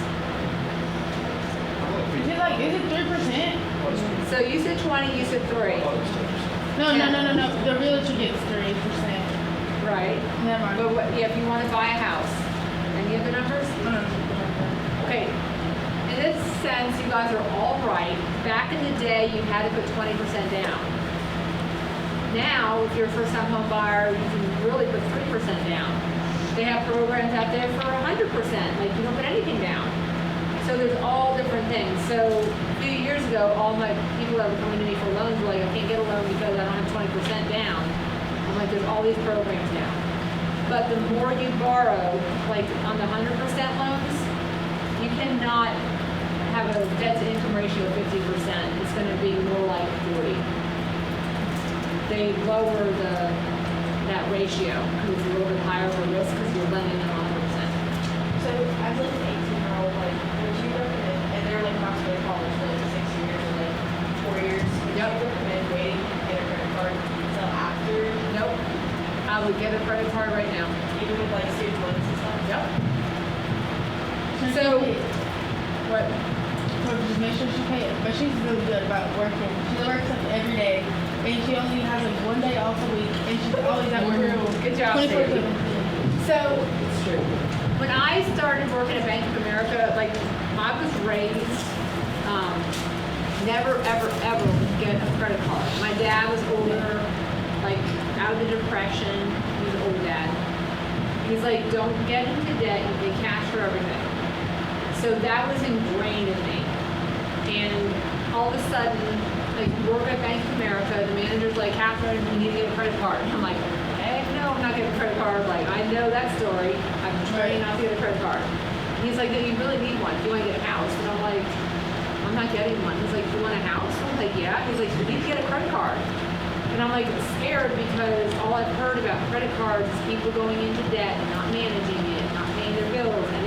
Is it 3%? So you said 20, you said 3. No. The realtor gets 3%. Right. Never mind. But what, yeah, if you want to buy a house, any other numbers? Okay. In this sense, you guys are all right. Back in the day, you had to put 20% down. Now, if you're a first-time home buyer, you can really put 3% down. They have programs out there for 100%, like you don't put anything down. So there's all different things. So a few years ago, all my people that were coming to me for loans were like, I can't get a loan because I don't have 20% down. I'm like, there's all these programs now. But the more you borrow, like on the 100% loans, you cannot have a debt to income ratio of 50%. It's going to be more like 40. They lower that ratio because it's a little bit higher of a risk because you're lending them 100%. So as like an 18-year-old, like, would you recommend, and they're like not going to college for like 6 years or like 4 years, would you recommend waiting to get a credit card until after? Nope. I would get a credit card right now. Even with like student loans and stuff? Yep. So, what? So just make sure she pay it. But she's really good about working. She works like every day. And she only has like 1 day off a week. And she's always at work. Good job, 24/7. So, when I started working at Bank of America, like, I was raised, never, ever, ever get a credit card. My dad was older, like, out of the depression. He was an old dad. He's like, don't get into debt, you pay cash for everything. So that was ingrained in me. And all of a sudden, like, you work at Bank of America, the manager's like, Catherine, you need to get a credit card. And I'm like, heck no, I'm not getting a credit card. Like, I know that story. I'm trained not to get a credit card. And he's like, no, you really need one if you want to get a house. And I'm like, I'm not getting one. He's like, you want a house? I'm like, yeah. He's like, you need to get a credit card. And I'm like scared because all I've heard about credit cards is people going into debt and not managing it, not paying their bills. And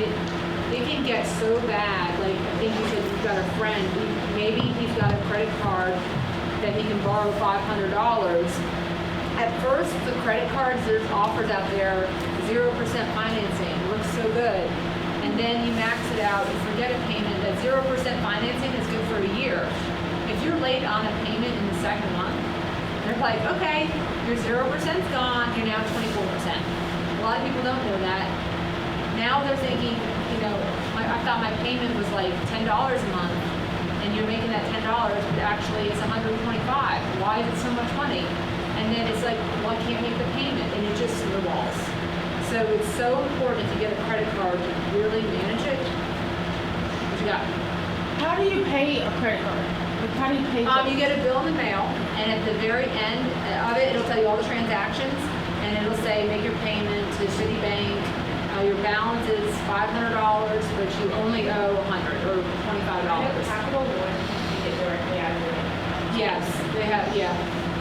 it can get so bad. Like, I think you said you've got a friend, maybe he's got a credit card that he can borrow $500. At first, the credit cards, there's offers out there, 0% financing, it looks so good. And then you max it out, you forget a payment, that 0% financing is good for a year. If you're late on a payment in the second month, they're like, okay, your 0%'s gone, you're now 24%. A lot of people don't know that. Now they're thinking, you know, I thought my payment was like $10 a month, and you're making that $10, but actually it's $125. Why is it so much money? And then it's like, well, I can't make the payment, and it just snowballs. So it's so important to get a credit card to really manage it. What you got? How do you pay a credit card? Like, how do you pay? You get a bill in the mail, and at the very end of it, it'll tell you all the transactions, and it'll say, make your payment to Citibank. Your balance is $500, but you only owe $100 or $25. Capital One, you get directly out of your bank. Yes, they have, yeah.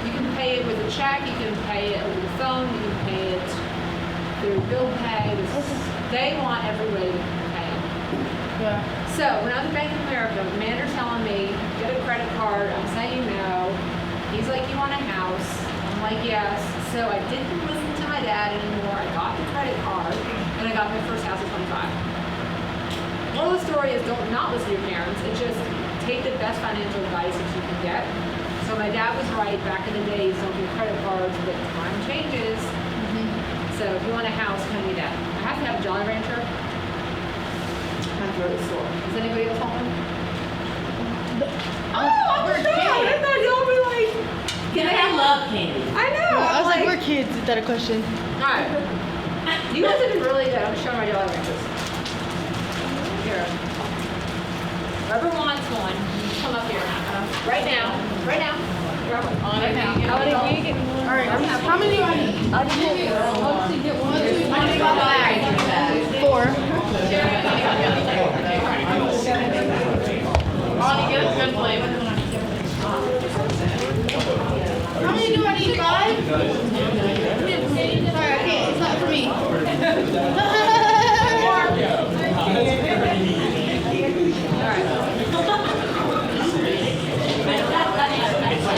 You can pay it with a check, you can pay it over the phone, you can pay it through bill pay. They want every way to pay. Yeah. So when I was at Bank of America, the manager telling me, get a credit card, I'm saying no. He's like, you want a house? I'm like, yes. So I didn't listen to my dad anymore. I got the credit card, and I got my first house at 25. Moral of the story is don't not listen to your parents. It's just take the best financial advice that you can get. So my dad was right back in the days, don't do credit cards, but time changes. So if you want a house, come do that. I have to have a Jolly Rancher. I'm really sore. Does anybody else want one? Oh, I'm We're proud. I kids. thought y'all be like, can I I have love candy. I know. I was like, I'm we're kids. Is that a question? all right. You guys have been really good. I'm showing my Jolly Ranchers. Here. Whoever wants one, come up here. Right now. Right now. Right now. All right. How many do I need? I'll just get one. 1, 2, 3, 4. 4. Bonnie, get a good flavor. How many do I need? 5? Sorry, I can't. It's not for me.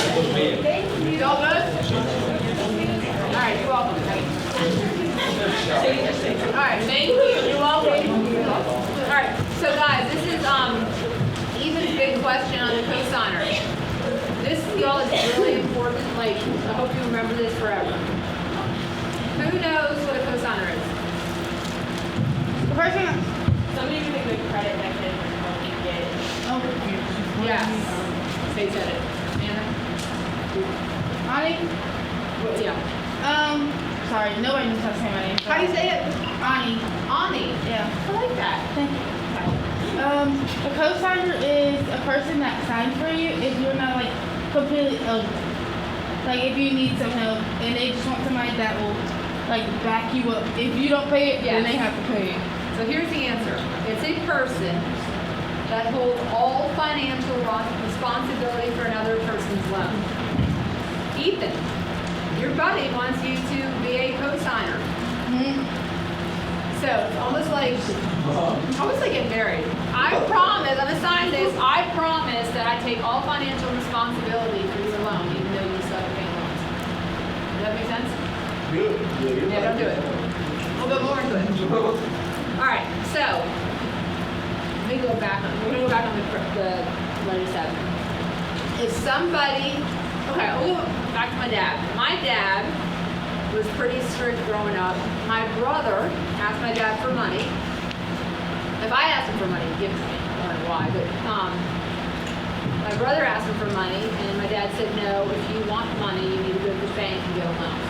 Y'all good? All right, you're welcome. All right, thank you. You're welcome. All right, so guys, this is Ethan's big question on the cosigner. This, y'all, is really important. Like, I hope you remember this forever. Who knows what a cosigner is? The person that... Somebody with a good credit that can help you get Yes. They said it. Anna? Ani? Well, yeah. Sorry, nobody knows how to say my name. How do you say it? Ani. Ani. Yeah. I like that. Thank you. A cosigner is a person that signs for you if you're not like completely like if you need some help and they just want somebody that will like back you up. If you don't pay it, then Yes. they have to pay it. So here's the answer. It's a person that holds all financial responsibility for another person's loan. Ethan, your buddy wants you to be a cosigner. So it's almost like getting married. I promise, I'm gonna sign this, I promise that I take all financial responsibility for your loan, even though you still have to pay loans. Does that make sense? Good. Yeah, don't do it. We'll go more into it. All right, so let me go back on. We're gonna go back on the letter 7. If somebody, okay, I'll go back to my dad. My dad was pretty strict growing up. My brother asked my dad for money. If I asked him for money, he'd give it to me. I don't know why, but my brother asked him for money, and my dad said, no, if you want money, you need to go to the bank and get a loan.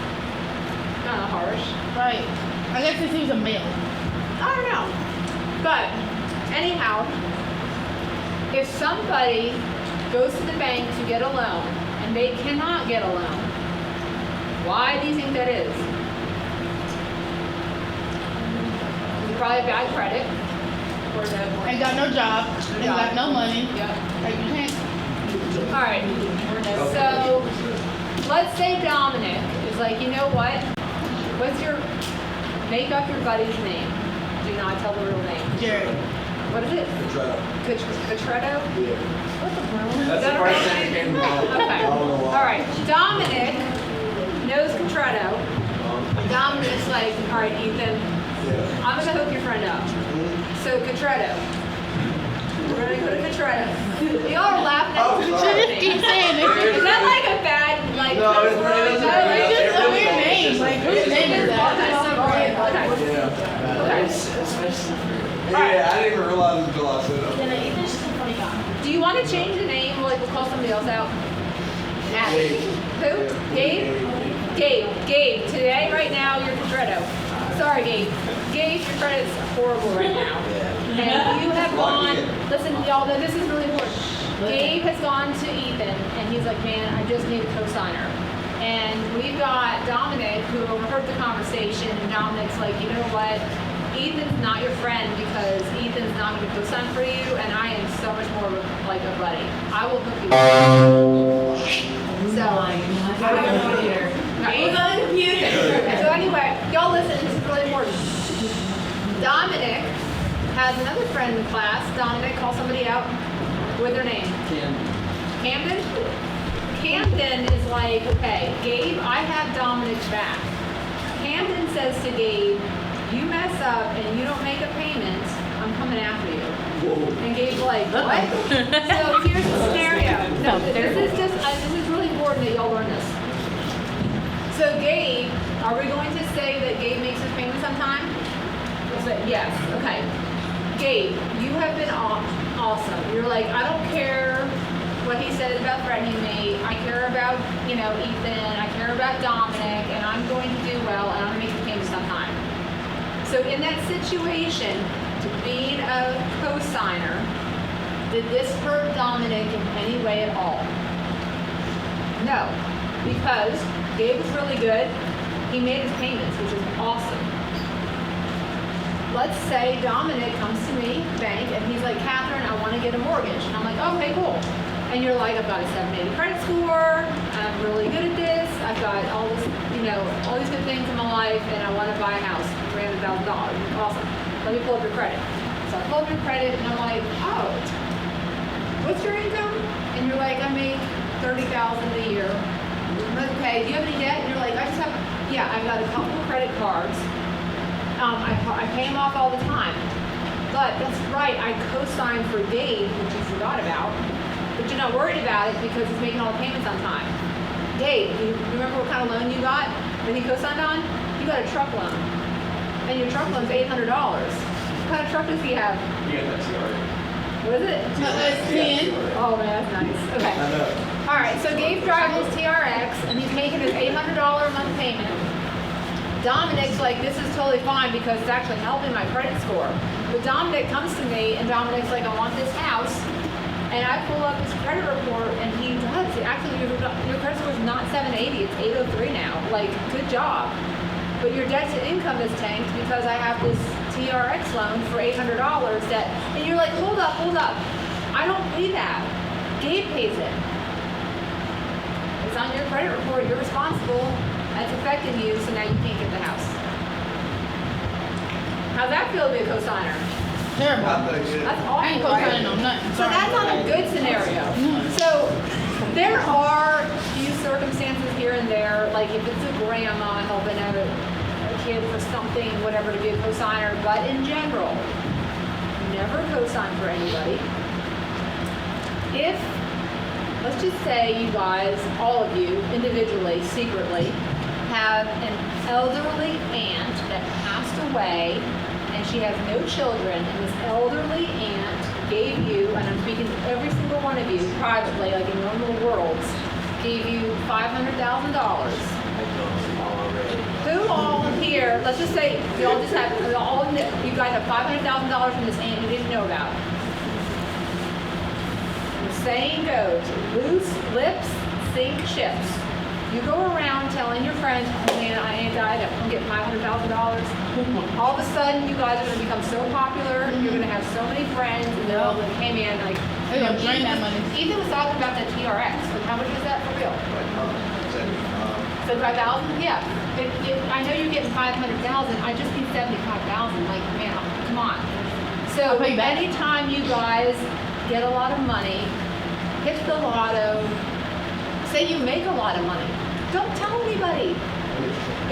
Kind of harsh. Right. I guess this is a male. I don't know. But anyhow, if somebody goes to the bank to get a loan and they cannot get a loan, why do you think that is? You probably have bad credit. Or Ain't got no job. Ain't got no money. Yep. Like you can't. All right. So let's say Dominic is like, you know what? Make up your buddy's name. Do not tell the real name. Jared. What is it? Cotretto? Yeah. What's the real That's the first thing that came to mind. Okay. I don't know why. All right. Dominic knows Cotretto. Dominic's like, all right, Ethan, Yeah. I'm gonna hook your friend up. So Cotretto. We're gonna go to Cotretto. Y'all are laughing at Oh, the sorry. Cotretto Just keep thing. saying Is it. that like a bad, like, No, curse it word? really doesn't. No, It's just a It really weird is. name. Like whose name is that? That's so weird. Okay. Yeah. Yeah, I didn't even realize until I said it. Do you want to change the name? Like, we'll call somebody else out? Abby. Who? Gabe? Gabe, today, right now, you're Pedretto. Sorry, Gabe. Gabe, your credit's horrible right now. And you have gone, listen, y'all, this is really important. Gabe has gone to Ethan, and he's like, man, I just need a cosigner. And we've got Dominic, who overheard the conversation, and Dominic's like, you know what? Ethan's not your friend because Ethan's not going to co-sign for you, and I am so much more of like a buddy. I will hook you up. So, so anyway, y'all listen, this is really important. Dominic has another friend in the class. Dominic, call somebody out with their name. Camden? Camden is like, okay, Gabe, I have Dominic's back. Camden says to Gabe, you mess up and you don't make a payment, I'm coming after you. And Gabe's like, what? So here's the scenario. No, this is really important that y'all learn this. So Gabe, are we going to say that Gabe makes his payments on time? We'll say yes. Okay. Gabe, you have been awesome. You're like, I don't care what he says about threatening me. I care about, Ethan. I care about Dominic, and I'm going to do well, and I'm going to make the payments on time. So in that situation, to being a co-signer, did this hurt Dominic in any way at all? No, because Gabe was really good. He made his payments, which is awesome. Let's say Dominic comes to me, bank, and he's like, Catherine, I want to get a mortgage. And I'm like, okay, cool. And you're like, I've got a 780 credit score. I'm really good at this. I've got all this, all these good things in my life, and I want to buy a house, $300,000. Awesome. Let me pull up your credit. So I pull up your credit, and I'm like, oh, what's your income? And you're like, I make $30,000 a year. Okay, do you have any debt? And you're like, I've got a couple of credit cards. I pay them off all the time. But that's right, I co-signed for Gabe, which you forgot about. But you're not worried about it because he's making all the payments on time. Gabe, you remember what kind of loan you got that he co-signed on? You got a truck loan. And your truck loan's $800. What kind of truck does he have? You got that TRX. What is it? Oh man, that's nice. Okay. I know. All right, so Gabe drives his TRX, and he's making his $800 a month payment. Dominic's like, this is totally fine because it's actually helping my credit score. But Dominic comes to me, and Dominic's like, I want this house. And I pull up his credit report, and he does. Actually, your credit score is not 780, it's 803 now. Like, good job. But your debt to income is tanked because I have this TRX loan for $800 that, and you're like, hold up. I don't pay that. Gabe pays it. It's on your credit report, you're responsible. That's affecting you, so now you can't get the house. How's that feel to be a cosigner? Terrible. Not that good. That's awful, I ain't right? co-signing on nothing. So that's not a good scenario. So there are few circumstances here and there, like if it's a grandma helping out a kid for something, whatever, to be a cosigner, but in general, never cosign for anybody. If, let's just say you guys, all of you, individually, secretly, have an elderly aunt that passed away and she has no children, and this elderly aunt gave you, and I'm speaking to every single one of you privately, like in normal worlds, gave you $500,000. Who all here, let's just say, you all just have, you guys have $500,000 from this aunt you didn't know about. The saying goes, loose lips sink ships. You go around telling your friends, oh man, I ain't died, I'm getting $500,000. All of a sudden, you guys are going to become so popular, you're going to have so many friends, and they're all going to, hey man, like, They're gonna drain that money. Ethan was talking about that TRX, but how much is that for real? 75,000? Yeah. I know you're getting 500,000, I just need 75,000, like, man, come on. So I'll pay you back. anytime you guys get a lot of money, hit the lotto, say you make a lot of money, don't tell anybody.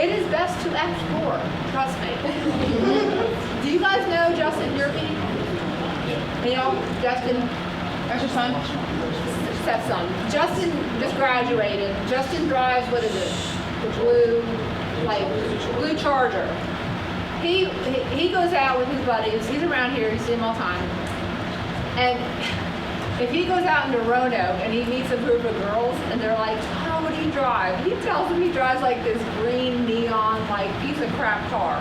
It is best to act poor, trust me. Do you guys know Justin Yerkey? You know, Justin? That's your son? Stepson. Justin just graduated. Justin drives, what is it? The blue Charger. He goes out with his buddies. He's around here. You see him all the time. And if he goes out into Roanoke and he meets a group of girls and they're like, oh, what are he drive? He tells him he drives like this green neon, like piece of crap car.